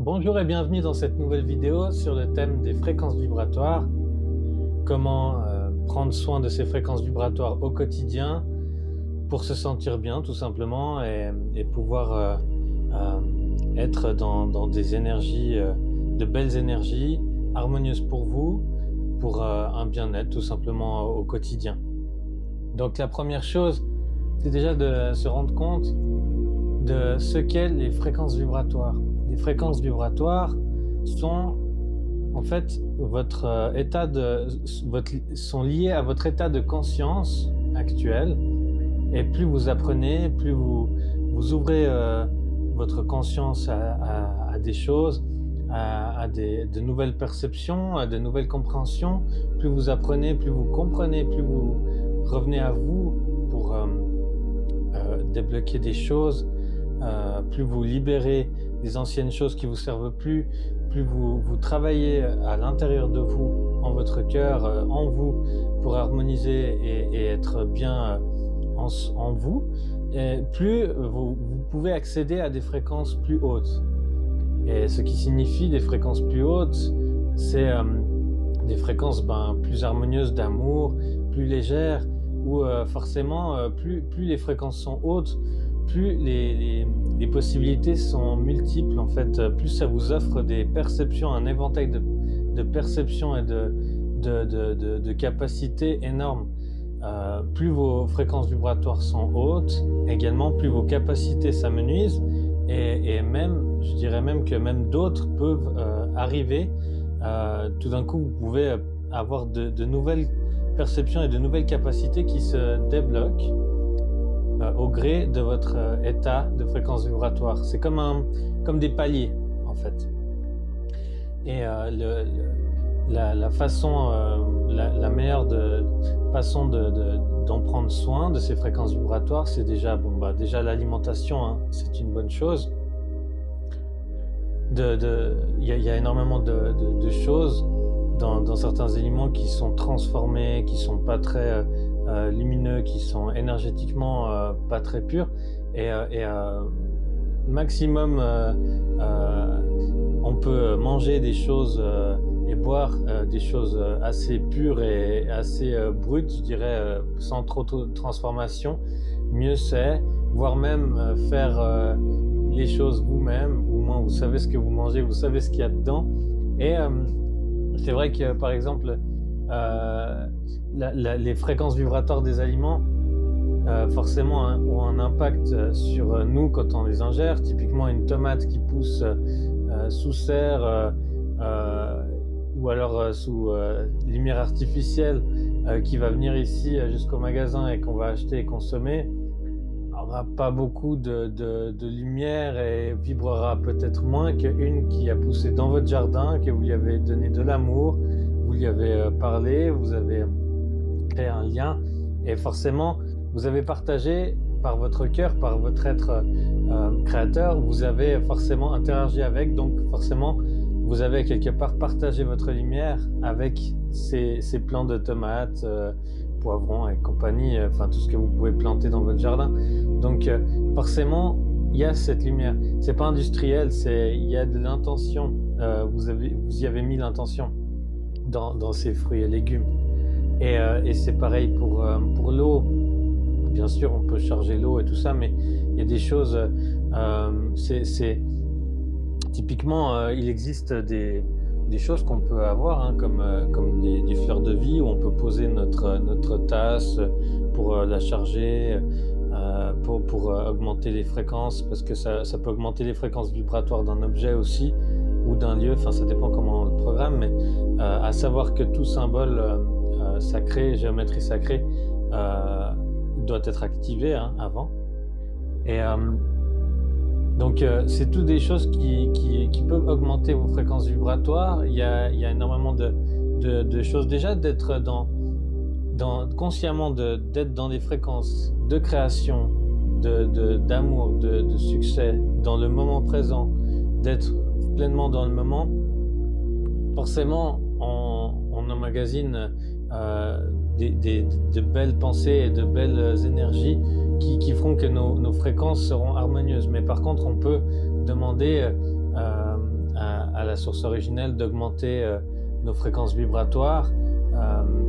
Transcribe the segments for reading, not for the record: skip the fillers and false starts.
Bonjour et bienvenue dans cette nouvelle vidéo sur le thème des fréquences vibratoires. Comment prendre soin de ces fréquences vibratoires au quotidien pour se sentir bien tout simplement et pouvoir être dans des énergies, de belles énergies harmonieuses pour vous, pour un bien-être tout simplement au quotidien. Donc la première chose, c'est déjà de se rendre compte de ce qu'est les fréquences vibratoires. Les fréquences vibratoires sont en fait sont liées à votre état de conscience actuel. Et plus vous apprenez, plus vous ouvrez votre conscience à des choses, de nouvelles perceptions, à de nouvelles compréhensions, plus vous apprenez, plus vous comprenez, plus vous revenez à vous pour débloquer des choses, plus vous libérez des anciennes choses qui vous servent plus vous travaillez à l'intérieur de vous, en votre cœur, en vous, pour harmoniser et être bien en vous, et plus vous pouvez accéder à des fréquences plus hautes. Et ce qui signifie des fréquences plus hautes, c'est des fréquences plus harmonieuses d'amour, plus légères, où forcément, plus les fréquences sont hautes, plus les possibilités sont multiples en fait, plus ça vous offre des perceptions, un éventail de perceptions et de capacités énormes. Plus vos fréquences vibratoires sont hautes, également plus vos capacités s'amenuisent et même, je dirais même que même d'autres peuvent arriver. Tout d'un coup, vous pouvez avoir de nouvelles perceptions et de nouvelles capacités qui se débloquent au gré de votre état de fréquence vibratoire. C'est comme des paliers en fait. Et la façon, la meilleure façon d'en prendre soin de ces fréquences vibratoires, c'est déjà déjà l'alimentation, hein, c'est une bonne chose. Il y a énormément de choses dans certains aliments qui sont transformés, qui sont pas très lumineux, qui sont énergétiquement pas très purs, et maximum on peut manger des choses et boire des choses assez pures et assez brutes, je dirais, sans trop de transformation. Mieux c'est, voire même faire les choses vous-même, au moins vous savez ce que vous mangez, vous savez ce qu'il y a dedans. Et c'est vrai que par exemple les fréquences vibratoires des aliments forcément ont un impact sur nous quand on les ingère. Typiquement une tomate qui pousse sous serre ou alors sous lumière artificielle qui va venir ici jusqu'au magasin et qu'on va acheter et consommer, n'aura pas beaucoup de lumière et vibrera peut-être moins qu'une qui a poussé dans votre jardin, que vous lui avez donné de l'amour, vous lui avez parlé, vous avez créé un lien, et forcément vous avez partagé par votre cœur, par votre être créateur, vous avez forcément interagi avec, donc forcément vous avez quelque part partagé votre lumière avec ces plants de tomates, poivrons et compagnie, enfin tout ce que vous pouvez planter dans votre jardin. Donc forcément il y a cette lumière, c'est pas industriel, il y a de l'intention, vous y avez mis l'intention dans ces fruits et légumes. Et c'est pareil pour l'eau. Bien sûr on peut charger l'eau et tout ça, mais il y a des choses, typiquement il existe des choses qu'on peut avoir, hein, comme des fleurs de vie où on peut poser notre tasse pour la charger, pour augmenter les fréquences, parce que ça peut augmenter les fréquences vibratoires d'un objet aussi, ou d'un lieu, enfin ça dépend comment on le programme, mais à savoir que tout symbole sacré, géométrie sacrée, doit être activé avant. Et donc c'est toutes des choses qui peuvent augmenter vos fréquences vibratoires. Il y a énormément de choses déjà, d'être consciemment d'être dans des fréquences de création, d'amour, de succès, dans le moment présent, d'être pleinement dans le moment. Forcément on emmagasine de belles pensées et de belles énergies qui feront que nos fréquences seront harmonieuses. Mais par contre, on peut demander à la source originelle, d'augmenter nos fréquences vibratoires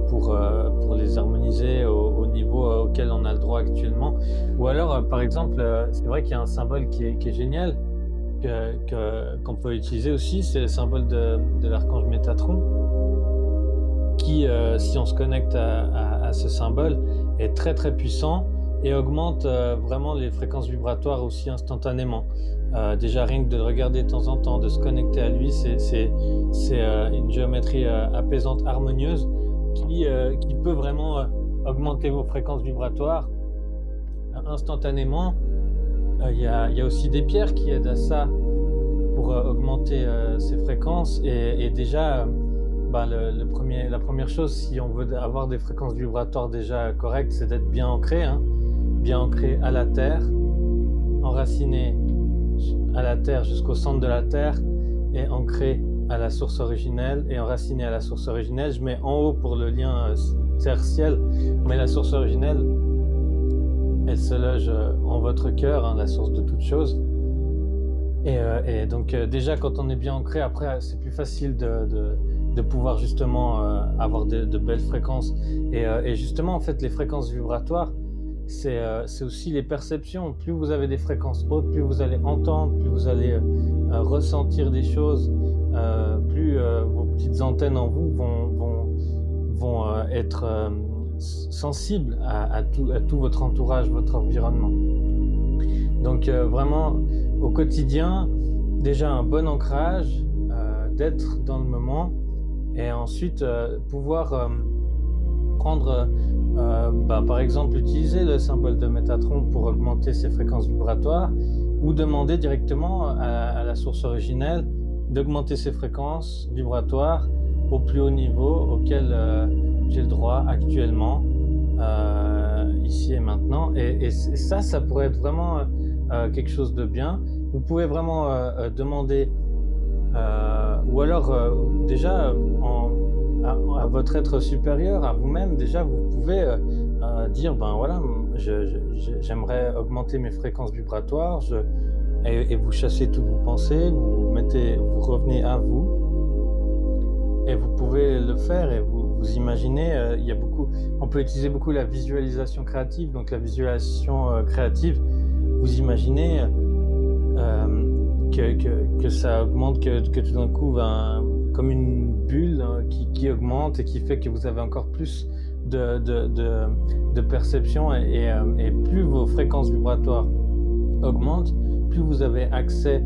pour les harmoniser au niveau auquel on a le droit actuellement. Ou alors, par exemple, c'est vrai qu'il y a un symbole qui est génial, qu'on peut utiliser aussi, c'est le symbole de l'archange Métatron, qui, si on se connecte à ce symbole, est très très puissant et augmente vraiment les fréquences vibratoires aussi instantanément. Déjà rien que de le regarder de temps en temps, de se connecter à lui, c'est une géométrie apaisante, harmonieuse, qui peut vraiment augmenter vos fréquences vibratoires instantanément. Il y a aussi des pierres qui aident à ça pour augmenter ces fréquences, et déjà la première chose, si on veut avoir des fréquences vibratoires déjà correctes, c'est d'être bien ancré, bien ancré à la terre, enraciné à la terre jusqu'au centre de la terre et ancré à la source originelle et enraciné à la source originelle. Je mets en haut pour le lien terre-ciel, mais la source originelle, elle se loge en votre cœur, la source de toute chose. Et donc déjà quand on est bien ancré, après c'est plus facile de pouvoir justement avoir de belles fréquences. Et justement en fait les fréquences vibratoires, c'est aussi les perceptions. Plus vous avez des fréquences hautes, plus vous allez entendre, plus vous allez ressentir des choses, plus vos petites antennes en vous vont être sensibles à tout votre entourage, votre environnement. Donc vraiment au quotidien, déjà un bon ancrage, d'être dans le moment, et ensuite pouvoir prendre par exemple utiliser le symbole de Métatron pour augmenter ses fréquences vibratoires, ou demander directement à la source originelle d'augmenter ses fréquences vibratoires au plus haut niveau auquel j'ai le droit actuellement, ici et maintenant. Et ça pourrait être vraiment quelque chose de bien. Vous pouvez vraiment demander, ou alors déjà à votre être supérieur, à vous-même, déjà vous pouvez dire voilà, j'aimerais augmenter mes fréquences vibratoires, et vous chassez toutes vos pensées, vous revenez à vous, et vous pouvez le faire, et vous imaginez. On peut utiliser beaucoup la visualisation créative. Donc la visualisation créative, vous imaginez que ça augmente, que tout d'un coup comme une bulle qui augmente et qui fait que vous avez encore plus de perception, et plus vos fréquences vibratoires augmentent, plus vous avez accès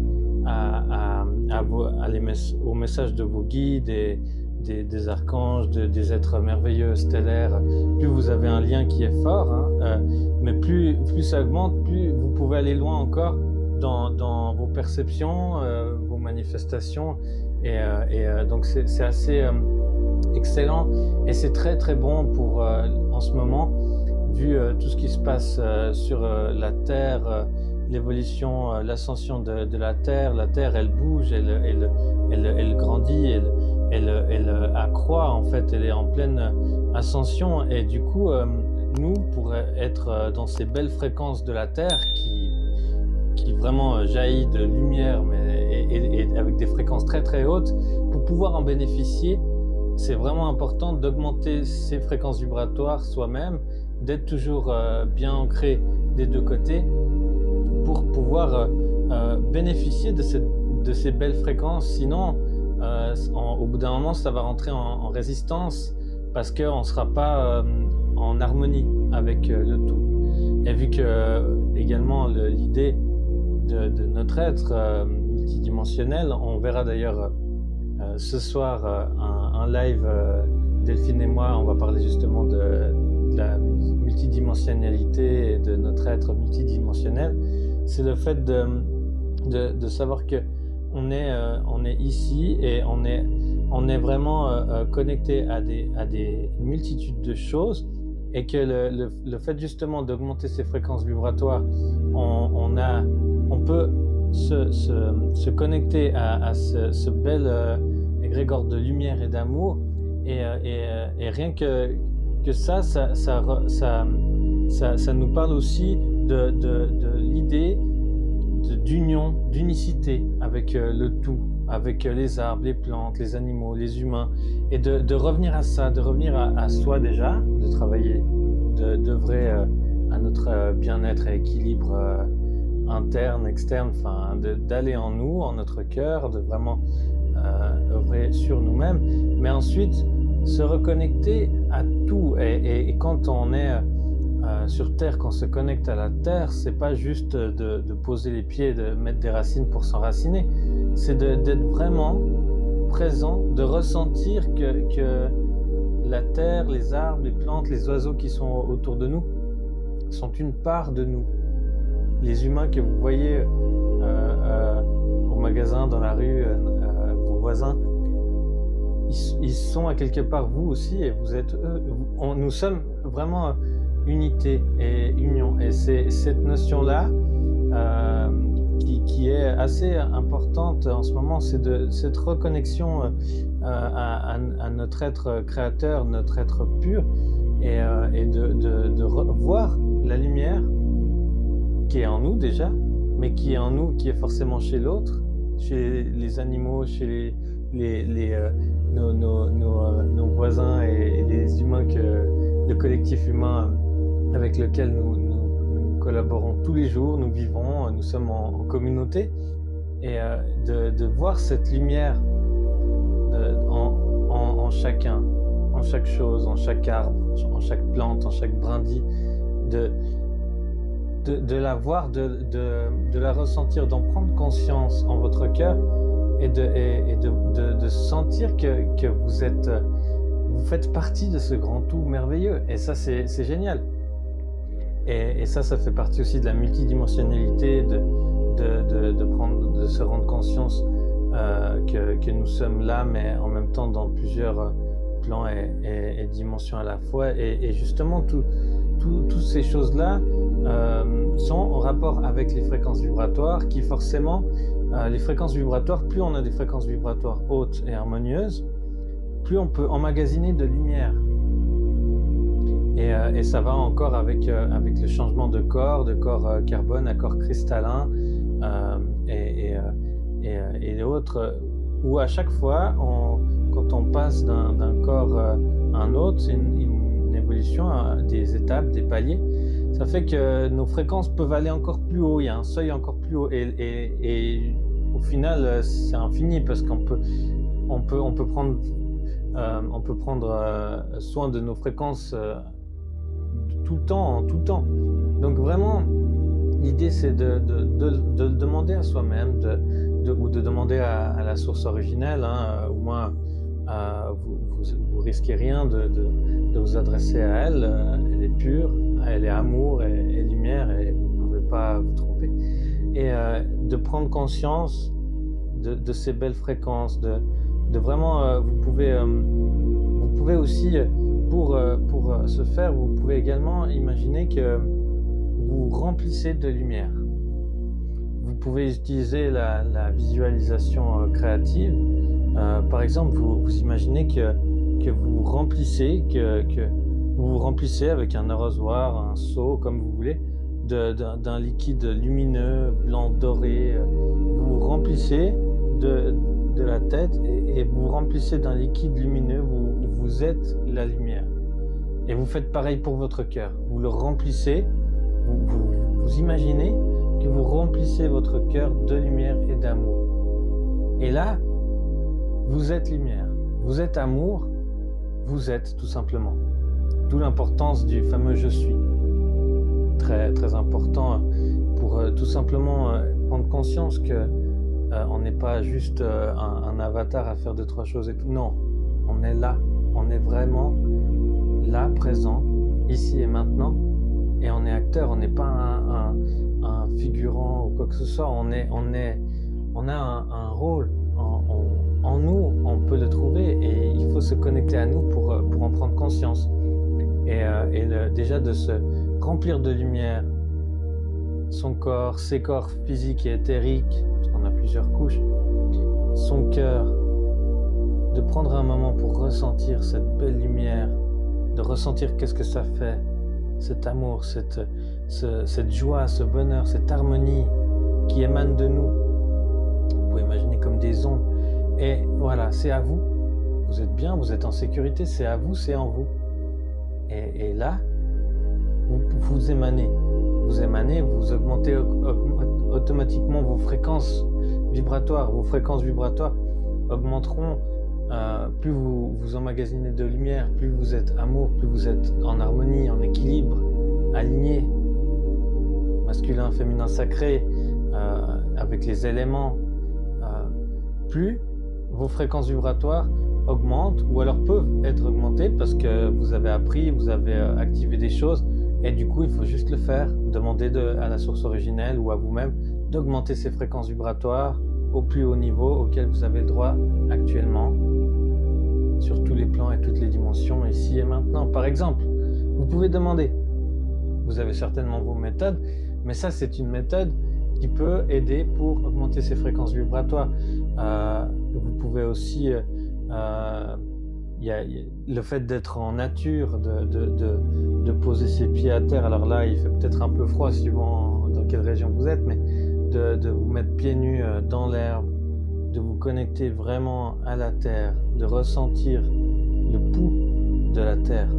aux messages de vos guides et des archanges, des êtres merveilleux stellaires. Plus vous avez un lien qui est fort, mais plus ça augmente, plus vous pouvez aller loin encore dans vos perceptions, vos manifestations, et donc c'est assez excellent, et c'est très très bon pour en ce moment, vu tout ce qui se passe sur la Terre, l'évolution, l'ascension de la Terre. La Terre, elle bouge, elle grandit, elle accroît, en fait, elle est en pleine ascension, et du coup nous, pour être dans ces belles fréquences de la Terre qui vraiment jaillit de lumière, et avec des fréquences très très hautes, pour pouvoir en bénéficier, c'est vraiment important d'augmenter ces fréquences vibratoires soi-même, d'être toujours bien ancré des deux côtés, pour pouvoir bénéficier de ces belles fréquences. Sinon, au bout d'un moment, ça va rentrer en résistance, parce qu'on ne sera pas en harmonie avec le tout. Et vu que également l'idée de notre être multidimensionnel, on verra d'ailleurs ce soir un live, Delphine et moi, on va parler justement de la multidimensionnalité et de notre être multidimensionnel. C'est le fait de savoir que on est ici, et on est vraiment connecté à une multitude de choses, et que le fait justement d'augmenter ses fréquences vibratoires, on peut se connecter à ce bel égrégore de lumière et d'amour, et rien que ça nous parle aussi de l'idée d'union, d'unicité avec le tout, avec les arbres, les plantes, les animaux, les humains, et de revenir à ça, de revenir à soi déjà, de travailler, d'œuvrer à notre bien-être et équilibre interne, externe, enfin d'aller en nous, en notre cœur, de vraiment œuvrer sur nous-mêmes, mais ensuite se reconnecter à tout. Et quand on est sur Terre, quand on se connecte à la Terre, c'est pas juste de poser les pieds, de mettre des racines pour s'enraciner, c'est d'être vraiment présent, de ressentir que la Terre, les arbres, les plantes, les oiseaux qui sont autour de nous sont une part de nous. Les humains que vous voyez au magasin, dans la rue, vos voisins, ils sont à quelque part vous aussi, et vous êtes eux. Nous sommes vraiment unité et union. Et c'est cette notion-là qui est assez importante en ce moment, c'est cette reconnexion à notre être créateur, notre être pur, et de voir la lumière qui est en nous déjà, mais qui est en nous, qui est forcément chez l'autre, chez les animaux, chez nos voisins et les humains, le collectif humain avec lequel nous collaborons tous les jours, nous vivons, nous sommes en communauté, et de voir cette lumière en chacun, en chaque chose, en chaque arbre, en chaque plante, en chaque brindille, de la voir, de la ressentir, d'en prendre conscience en votre cœur, et de sentir que vous faites partie de ce grand tout merveilleux. Et ça, c'est génial. Et ça fait partie aussi de la multidimensionnalité, de se rendre conscience que nous sommes là, mais en même temps dans plusieurs plans et dimensions à la fois. Et justement, toutes ces choses-là sont en rapport avec les fréquences vibratoires, qui forcément, les fréquences vibratoires, plus on a des fréquences vibratoires hautes et harmonieuses, plus on peut emmagasiner de lumière. Et ça va encore avec le changement de corps carbone à corps cristallin, et autres, où à chaque fois, quand on passe d'un corps à un autre, c'est une évolution, des étapes, des paliers. Ça fait que nos fréquences peuvent aller encore plus haut, il y a un seuil encore plus haut, et au final, c'est infini, parce qu'on peut prendre soin de nos fréquences tout le temps, en tout temps. Donc vraiment, l'idée, c'est de le demander à soi-même, ou de demander à la source originelle, au moins vous risquez rien de vous adresser à elle. Elle est pure, elle est amour et lumière, et vous ne pouvez pas vous tromper. Et de prendre conscience de ces belles fréquences, de vraiment, vous pouvez aussi, pour ce faire, vous pouvez également imaginer que vous remplissez de lumière. Vous pouvez utiliser la visualisation créative. Par exemple, vous imaginez que vous remplissez, vous vous remplissez avec un arrosoir, un seau, comme vous voulez, d'un liquide lumineux, blanc, doré. Vous vous remplissez de la tête, et vous remplissez d'un liquide lumineux, vous êtes la lumière. Et vous faites pareil pour votre cœur. Vous le remplissez, vous imaginez que vous remplissez votre cœur de lumière et d'amour. Et là, vous êtes lumière, vous êtes amour, vous êtes tout simplement. D'où l'importance du fameux « je suis ». Très, très important pour tout simplement prendre conscience que on n'est pas juste un avatar à faire 2-3 choses et tout. Non, on est là, on est vraiment là, présent, ici et maintenant, et on est acteur, on n'est pas un figurant ou quoi que ce soit. On a un rôle en nous, on peut le trouver, et il faut se connecter à nous pour en prendre conscience. Déjà de se remplir de lumière, son corps, ses corps physiques et éthériques, parce qu'on a plusieurs couches, son cœur, de prendre un moment pour ressentir cette belle lumière, de ressentir qu'est-ce que ça fait, cet amour, cette joie, ce bonheur, cette harmonie qui émane de nous. Vous pouvez imaginer comme des ondes Et voilà, c'est à vous. Vous êtes bien, vous êtes en sécurité, c'est à vous, c'est en vous. Et là, vous émanez. Vous émanez, vous augmentez automatiquement vos fréquences vibratoires. Vos fréquences vibratoires augmenteront. Plus vous emmagasinez de lumière, plus vous êtes amour, plus vous êtes en harmonie, en équilibre, aligné, masculin, féminin, sacré, avec les éléments, plus vos fréquences vibratoires augmentent ou alors peuvent être augmentées parce que vous avez appris, vous avez activé des choses et du coup il faut juste le faire, demander à la source originelle ou à vous-même d'augmenter ces fréquences vibratoires au plus haut niveau auquel vous avez le droit actuellement sur tous les plans et toutes les dimensions ici et maintenant. Par exemple, vous pouvez demander, vous avez certainement vos méthodes, mais ça c'est une méthode qui peut aider pour augmenter ses fréquences vibratoires. Vous pouvez aussi, le fait d'être en nature, de poser ses pieds à terre, alors là il fait peut-être un peu froid suivant dans quelle région vous êtes, mais de vous mettre pieds nus dans l'herbe, de vous connecter vraiment à la terre, de ressentir le pouls de la terre,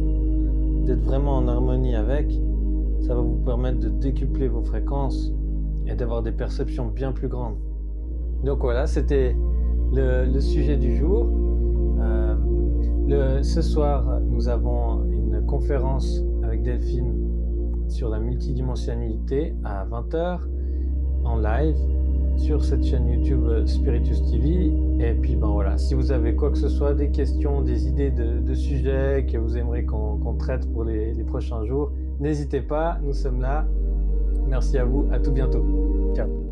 d'être vraiment en harmonie avec, ça va vous permettre de décupler vos fréquences et d'avoir des perceptions bien plus grandes. Donc voilà, c'était le sujet du jour. Ce soir, nous avons une conférence avec Delphine sur la multidimensionnalité à 20h en live sur cette chaîne YouTube Spiritus TV. Et puis ben voilà, si vous avez quoi que ce soit, des questions, des idées de sujets que vous aimeriez qu'on traite pour les prochains jours, n'hésitez pas, nous sommes là. Merci à vous, à tout bientôt. Ciao.